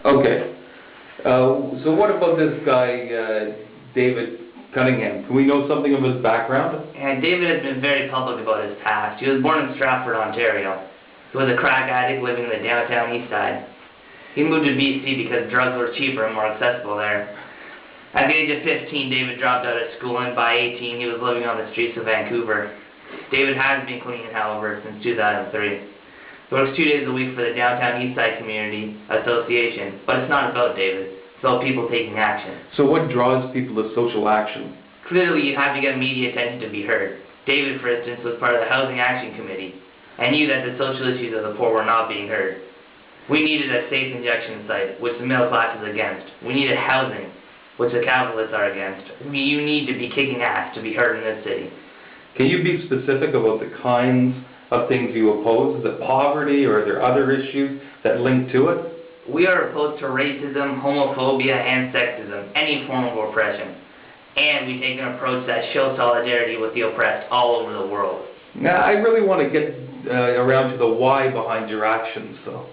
Okay. So what about this guy, David Cunningham? Can we know something of his background? And David has been very public about his past. He was born in Stratford, Ontario. He was a crack addict living in the downtown east side. He moved to BC because drugs were cheaper and more accessible there. At the age of 15, David dropped out of school, and by 18, he was living on the streets of Vancouver. David has been clean, however, since 2003. He works 2 days a week for the Downtown Eastside Community Association, but it's not about David. It's about people taking action. So what draws people to social action? Clearly, you have to get media attention to be heard. David, for instance, was part of the Housing Action Committee and knew that the social issues of the poor were not being heard. We needed a safe injection site, which the middle class is against. We needed housing, which the capitalists are against. You need to be kicking ass to be heard in this city. Can you be specific about the kinds of things you oppose? Is it poverty, or are there other issues that link to it? We are opposed to racism, homophobia, and sexism, any form of oppression. And we take an approach that shows solidarity with the oppressed all over the world. Now, I really want to get around to the why behind your actions, so.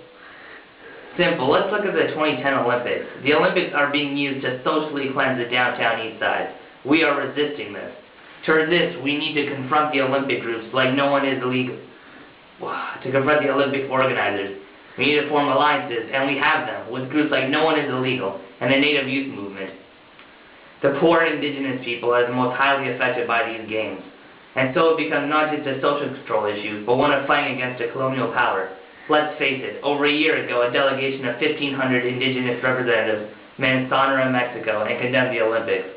Simple. Let's look at the 2010 Olympics. The Olympics are being used to socially cleanse the downtown east side. We are resisting this. To resist, we need to confront the Olympic groups like no one is illegal. To confront the Olympic organizers, we need to form alliances, and we have them, with groups like No One Is Illegal and the Native Youth Movement. The poor and indigenous people are the most highly affected by these games. And so it becomes not just a social control issue, but one of fighting against a colonial power. Let's face it, over a year ago, a delegation of 1,500 indigenous representatives met in Sonora, Mexico, and condemned the Olympics.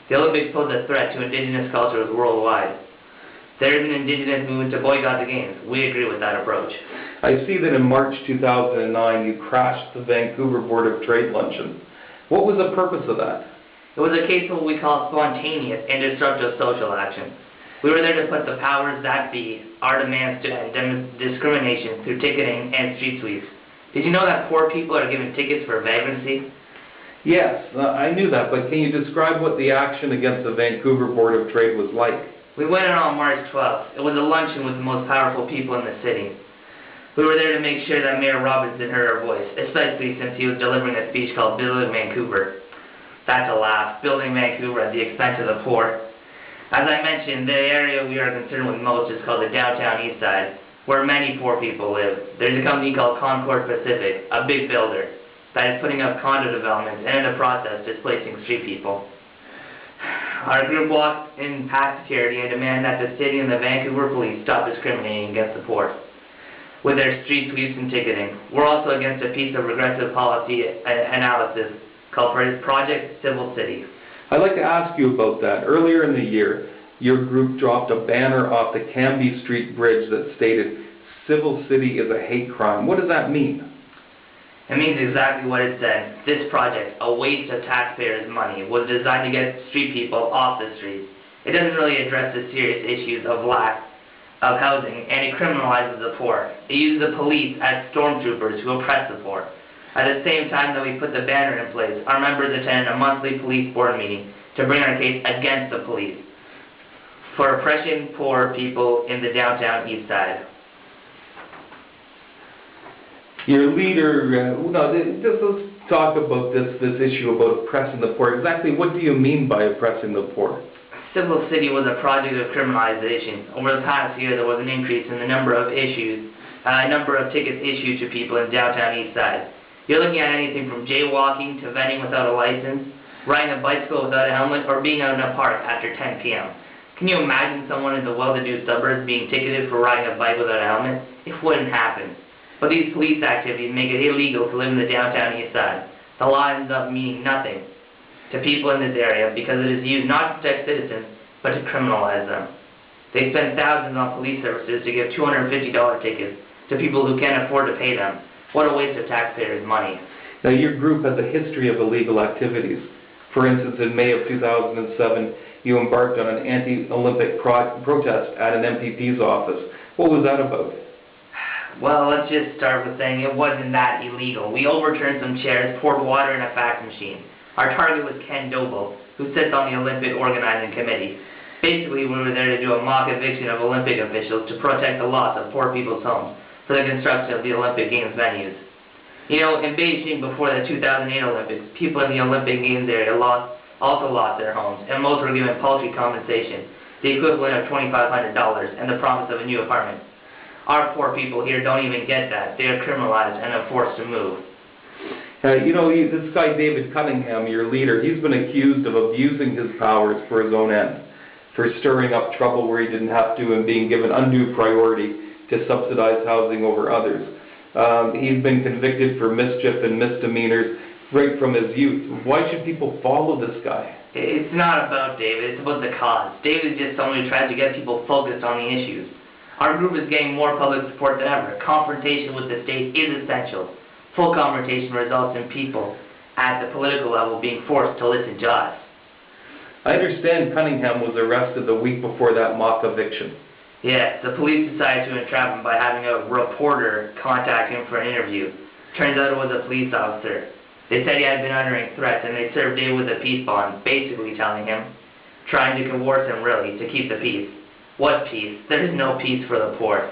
The Olympics pose a threat to indigenous cultures worldwide. There is an indigenous movement to boycott the games. We agree with that approach. I see that in March 2009 you crashed the Vancouver Board of Trade luncheon. What was the purpose of that? It was a case of what we call spontaneous and disruptive social action. We were there to put the powers that be, our demands to end discrimination through ticketing and street sweeps. Did you know that poor people are given tickets for vagrancy? Yes, I knew that, but can you describe what the action against the Vancouver Board of Trade was like? We went in on March 12th. It was a luncheon with the most powerful people in the city. We were there to make sure that Mayor Robinson heard our voice, especially since he was delivering a speech called Building Vancouver. That's a laugh, building Vancouver at the expense of the poor. As I mentioned, the area we are concerned with most is called the Downtown East Side, where many poor people live. There's a company called Concord Pacific, a big builder, that is putting up condo developments and in the process displacing street people. Our group walked in past security and demanded that the city and the Vancouver police stop discriminating against the poor with their street sweeps and ticketing. We're also against a piece of regressive policy analysis called Project Civil City. I'd like to ask you about that. Earlier in the year, your group dropped a banner off the Cambie Street Bridge that stated, "Civil City is a hate crime." What does that mean? It means exactly what it said. This project, a waste of taxpayers' money, was designed to get street people off the streets. It doesn't really address the serious issues of lack of housing, and it criminalizes the poor. It uses the police as stormtroopers who oppress the poor. At the same time that we put the banner in place, our members attended a monthly police board meeting to bring our case against the police for oppressing poor people in the downtown east side. Your leader, let's talk about this issue about oppressing the poor. Exactly what do you mean by oppressing the poor? Civil City was a project of criminalization. Over the past year, there was an increase in the number of tickets issued to people in downtown east side. You're looking at anything from jaywalking to vending without a license, riding a bicycle without a helmet, or being out in a park after 10 p.m. Can you imagine someone in the well-to-do suburbs being ticketed for riding a bike without a helmet? It wouldn't happen. But these police activities make it illegal to live in the downtown east side. The law ends up meaning nothing to people in this area because it is used not to protect citizens, but to criminalize them. They spend thousands on police services to give $250 tickets to people who can't afford to pay them. What a waste of taxpayers' money. Now, your group has a history of illegal activities. For instance, in May of 2007, you embarked on an anti-Olympic protest at an MPP's office. What was that about? Well, let's just start with saying it wasn't that illegal. We overturned some chairs, poured water in a fax machine. Our target was Ken Doble, who sits on the Olympic organizing committee. Basically, we were there to do a mock eviction of Olympic officials to protect the loss of poor people's homes for the construction of the Olympic Games venues. You know, in Beijing before the 2008 Olympics, people in the Olympic Games area also lost their homes, and most were given paltry compensation, the equivalent of $2,500, and the promise of a new apartment. Our poor people here don't even get that. They are criminalized and are forced to move. This guy David Cunningham, your leader, he's been accused of abusing his powers for his own end, for stirring up trouble where he didn't have to and being given undue priority to subsidize housing over others. He's been convicted for mischief and misdemeanors right from his youth. Why should people follow this guy? It's not about David, it's about the cause. David is just someone who tries to get people focused on the issues. Our group is getting more public support than ever. Confrontation with the state is essential. Full confrontation results in people at the political level being forced to listen to us. I understand Cunningham was arrested the week before that mock eviction. Yes, the police decided to entrap him by having a reporter contact him for an interview. Turns out it was a police officer. They said he had been uttering threats, and they served David with a peace bond, basically telling him, trying to coerce him really, to keep the peace. What peace? There is no peace for the poor.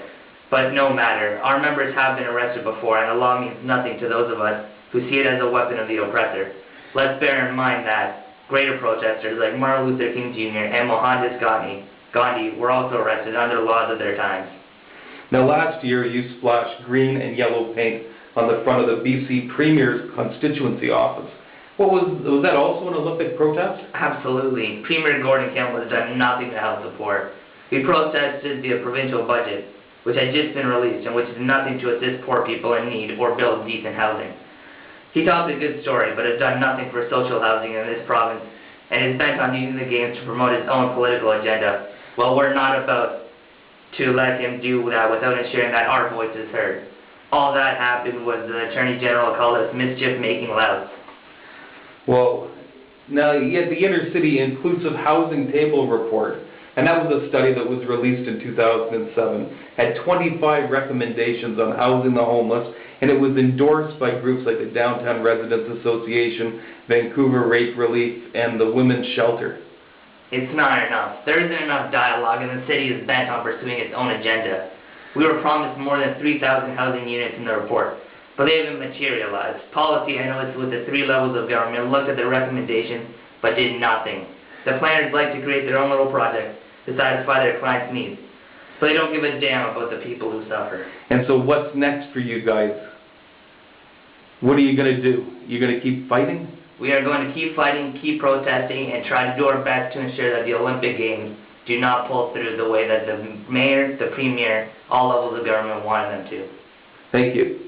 But no matter, our members have been arrested before, and the law means nothing to those of us who see it as a weapon of the oppressor. Let's bear in mind that greater protesters like Martin Luther King Jr. and Mohandas Gandhi were also arrested under the laws of their times. Now last year you splashed green and yellow paint on the front of the BC Premier's constituency office. Was that also an Olympic protest? Absolutely. Premier Gordon Campbell has done nothing to help the poor. We protested the provincial budget, which had just been released and which did nothing to assist poor people in need or build decent housing. He tells a good story, but has done nothing for social housing in this province and is bent on using the games to promote his own political agenda. Well, we're not about to let him do that without ensuring that our voice is heard. All that happened was the Attorney General called us mischief-making louts. Well, now yet the Inner City Inclusive Housing Table Report, and that was a study that was released in 2007, had 25 recommendations on housing the homeless, and it was endorsed by groups like the Downtown Residents Association, Vancouver Rape Relief, and the Women's Shelter. It's not enough. There isn't enough dialogue, and the city is bent on pursuing its own agenda. We were promised more than 3,000 housing units in the report, but they haven't materialized. Policy analysts with the three levels of government looked at the recommendations, but did nothing. The planners like to create their own little project to satisfy their clients' needs, but they don't give a damn about the people who suffer. And so what's next for you guys? What are you going to do? You're going to keep fighting? We are going to keep fighting, keep protesting, and try to do our best to ensure that the Olympic Games do not pull through the way that the mayor, the premier, all levels of government wanted them to. Thank you.